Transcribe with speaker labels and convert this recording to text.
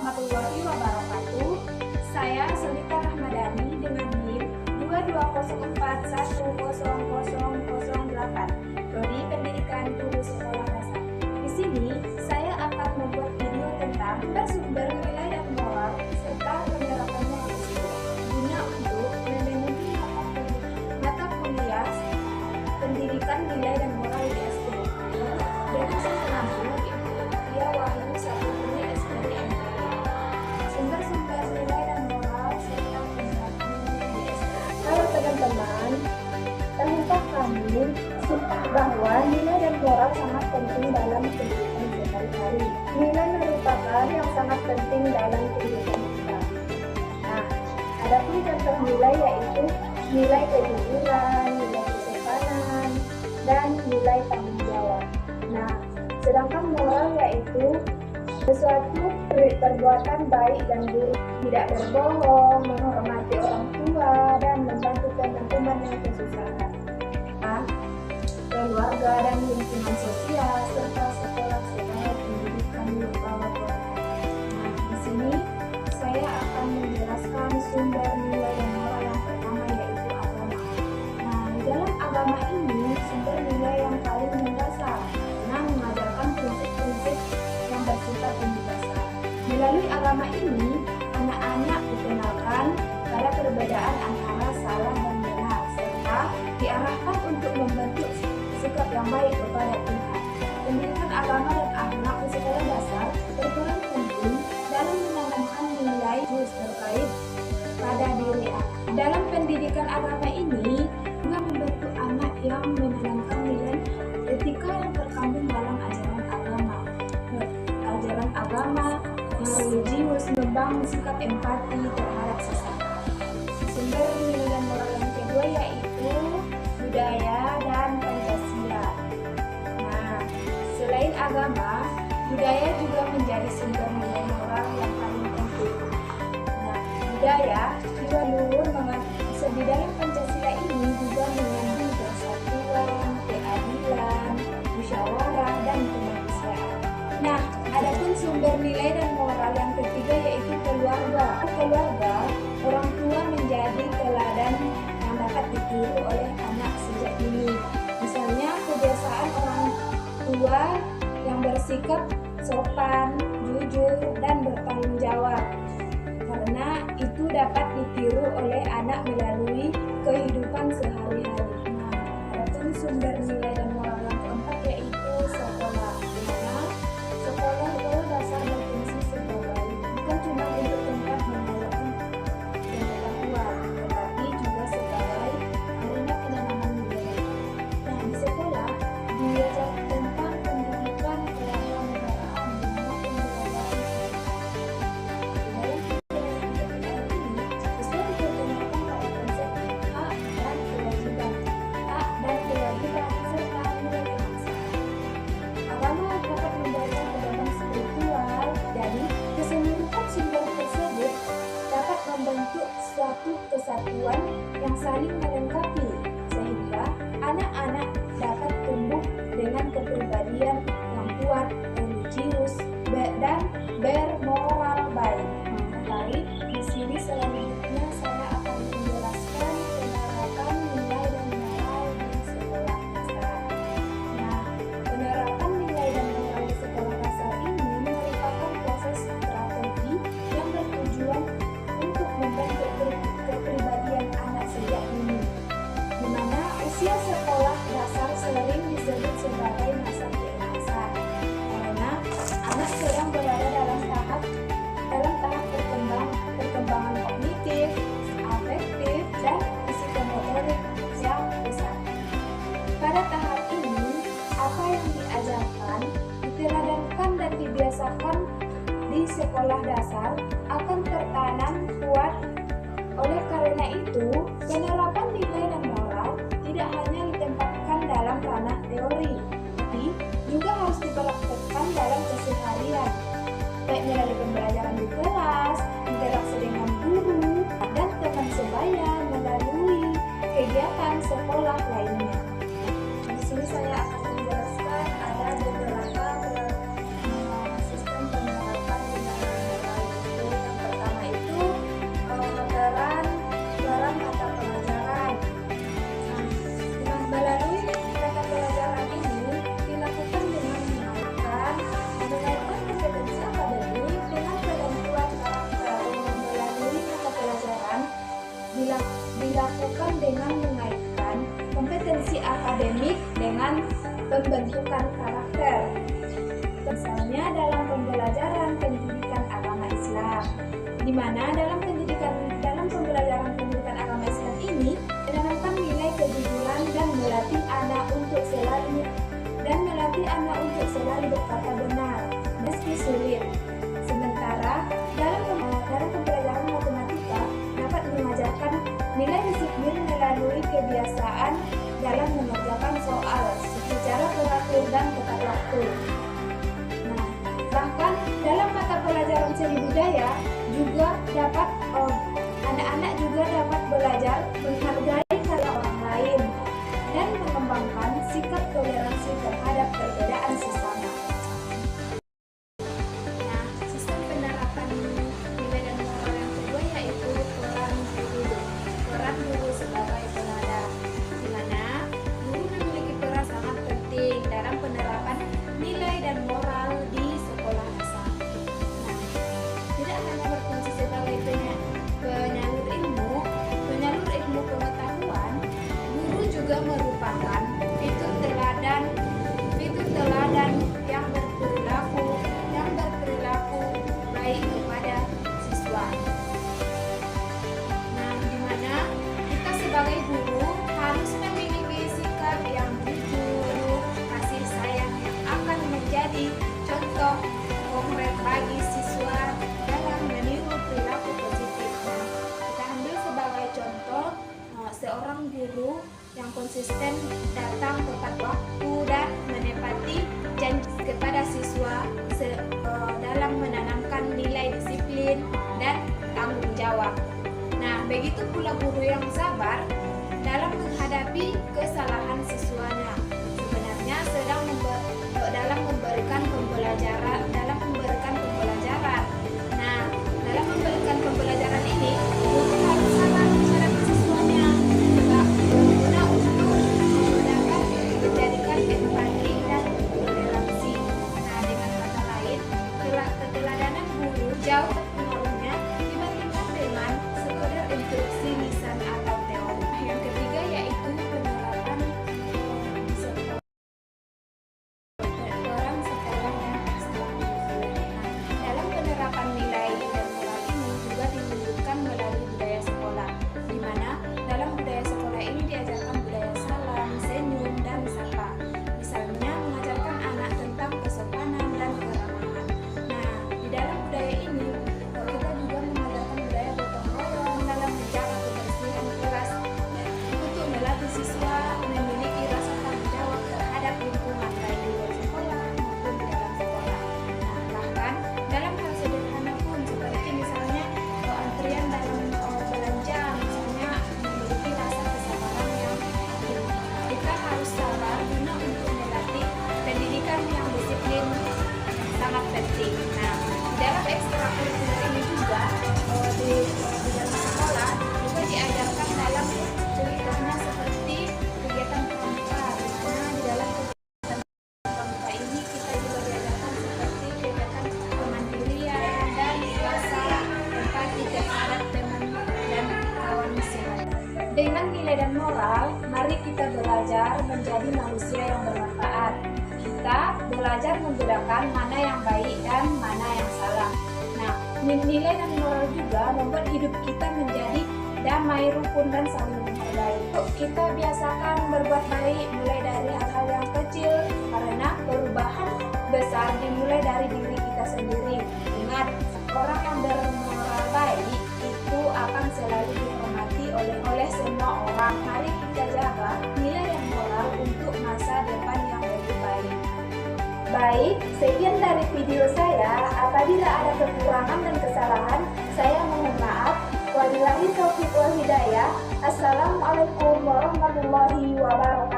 Speaker 1: warahmatullahi wabarakatuh. Saya Solika Rahmadani dengan NIM 2204100008, Prodi Pendidikan Guru Sekolah Dasar. Di sini saya akan membuat video tentang bersumber nilai dan moral serta penerapannya di sini, guna untuk memenuhi mata kuliah pendidikan nilai dan moral di SD. Dengan saya menampung Ibu Tia Wahyu Saputri SPDMT. Sumber-sumber nilai dan moral serta penerapannya di SD.
Speaker 2: Halo teman-teman, tahukah kamu bahwa nilai dan moral sangat penting dalam kehidupan sehari-hari? Nilai merupakan yang sangat penting dalam kehidupan kita. Nah, ada pun contoh nilai yaitu nilai kejujuran, nilai kesopanan, dan nilai tanggung jawab. Nah, sedangkan moral yaitu sesuatu perbuatan baik dan buruk, tidak berbohong, menghormati orang tua, dan membantu teman-teman yang kesusahan, keluarga dan lingkungan sosial, serta sekolah-sekolah pendidikan berbagai. Nah, di sini saya akan menjelaskan sumber nilai dan moral yang pertama yaitu agama. Nah, di dalam agama ini sumber nilai yang paling mendasar, karena mengajarkan prinsip-prinsip yang bersifat universal. Melalui agama ini, anak-anak dikenalkan pada perbedaan antara salah dan benar, serta diarahkan untuk membentuk sikap yang baik kepada Tuhan. Pendidikan agama dan akhlak di sekolah dasar berperan penting dalam menanamkan nilai terkait pada diri anak. Dalam pendidikan agama ini juga membentuk anak yang menanamkan nilai etika yang terkandung dalam ajaran agama yang religius, membangun sikap empati terhadap sesama. Sumber nilai dan moral yang kedua yaitu budaya dan Pancasila. Nah, selain agama, budaya juga menjadi sumber nilai moral yang paling penting. Nah, budaya juga luhur di dalam Pancasila ini juga mengandung persatuan, keadilan, musyawarah, dan kemanusiaan. Nah, adapun sumber nilai dan moral yang ketiga yaitu keluarga. Keluarga, orang tua menjadi teladan yang dapat ditiru oleh anak sejak dini. Misalnya kebiasaan orang tua yang bersikap sopan, jujur, dan bertanggung jawab. Karena itu dapat ditiru oleh anak melalui kehidupan sehari-hari. Nah, adapun sumber nilai dan moral yang keempat yaitu sekolah. Sekolah dasar berfungsi sebagai bukan cuma untuk tempat mengajarkan pengetahuan, tetapi juga sebagai arena penanaman budaya. Nah, di sekolah diajar tentang pendidikan kewarganegaraan dan pembelajaran membentuk suatu kesatuan yang saling melengkapi sehingga anak-anak dapat tumbuh dengan kepribadian yang kuat, religius, dan bermoral baik. Mari di sini selanjutnya saya akan menjelaskan penerapan nilai dan moral di sekolah dasar. Nah, penerapan nilai dan moral di sekolah dasar ini merupakan proses strategi yang bertujuan untuk membentuk kepribadian anak sejak dini, di mana usia sekolah dasar sering disebut sebagai masa keemasan, karena anak sedang berada dalam tahap perkembangan kognitif, afektif, dan psikomotorik yang besar. Pada tahap ini, apa yang diajarkan, diteladankan, dan dibiasakan di sekolah dasar akan tertanam kuat. Oleh karena itu, penerapan nilai dan moral tidak hanya ditempatkan dalam ranah teori, tapi juga harus dipraktekkan dalam keseharian, baik melalui pembelajaran di kelas, interaksi dengan guru, dan teman sebaya melalui kegiatan sekolah lainnya. Di sini saya akan menjelaskan ada beberapa sistem penerapan nilai dan moral.
Speaker 1: mana dalam pembelajaran pendidikan agama Islam ini menanamkan nilai kejujuran dan melatih anak untuk selalu berkata benar meski sulit. Sementara dalam pembelajaran matematika dapat mengajarkan nilai disiplin melalui kebiasaan dalam mengerjakan soal secara teratur dan tepat waktu. Nah, bahkan dalam mata pelajaran seni budaya juga anak-anak juga dapat belajar menghargai karya orang lain dan mengembangkan sikap toleransi terhadap perbedaan sesama. Nah, sistem penerapan nilai dan moral yang kedua yaitu peran guru sebagai teladan, di mana guru memiliki peran sangat penting dalam penerapan nilai dan moral di sekolah dasar. Nah, tidak hanya berfungsi sebagai penyalur ilmu pengetahuan, guru juga merupakan fitur teladan yang berperilaku baik kepada siswa. Nah, di mana kita sebagai guru harus memiliki sikap yang jujur, kasih sayang yang akan menjadi contoh konkret bagi siswa dalam meniru perilaku positif. Nah, kita ambil sebagai contoh seorang guru yang konsisten datang tepat waktu dan menepati janji kepada siswa dalam menanamkan nilai disiplin dan tanggung jawab. Nah, begitu pula guru yang sabar dalam menghadapi kesalahan siswanya. Sebenarnya dalam memberikan pembelajaran. Nah, dalam memberikan pembelajaran ini, guru harus sabar menghadapi siswanya, guna untuk dapat menjadikan empati dan toleransi. Nah, dengan kata lain, keteladanan guru jauh pengaruhnya dibandingkan dengan sekedar instruksi lisan atau teori. Yang ketiga yaitu penerapan peran sekolah yang ekstrakurikuler. Dalam penerapan nilai dan moral ini juga diwujudkan melalui budaya sekolah, di mana dalam budaya sekolah ini diajarkan budaya salam, senyum, dan sapa. Misalnya mengajarkan anak tentang kesopanan dan keramahan. Nah, di dalam budaya ini kita juga mengajarkan budaya gotong royong dalam menjaga kebersihan kelas untuk melatih siswa memiliki rasa tanggung jawab terhadap lingkungan baik di luar sekolah maupun di dalam sekolah. Nah, bahkan dalam hal sederhana pun seperti misalnya antrian dalam belanja, misalnya memiliki rasa kesabaran yang tinggi. Kita harus sabar guna untuk melatih pendidikan yang disiplin sangat penting. Nah, di dalam ekstrakurikuler ini juga di dalam sekolah juga diajarkan dalam contohnya seperti kegiatan pramuka, di mana di dalam kegiatan pramuka ini kita juga diajarkan seperti kegiatan kemandirian dan rasa empati terhadap teman dan kawan sehari. Dengan nilai dan moral, mari kita belajar menjadi manusia yang bermanfaat. Kita belajar membedakan mana yang baik dan mana yang salah. Nah, nilai dan moral juga membuat hidup kita menjadi damai, rukun, dan saling menghargai. Kita biasakan berbuat baik mulai dari hal-hal yang kecil, karena perubahan besar dimulai dari diri kita sendiri. Ingat, orang yang bermoral baik itu akan selalu dihormati oleh semua orang. Mari kita jaga nilai dan moral untuk masa depan yang lebih baik. Baik, sekian dari video saya. Apabila ada kekurangan dan kesalahan, saya mohon maaf. Wabillahi taufiq wal hidayah. Assalamualaikum warahmatullahi wabarakatuh.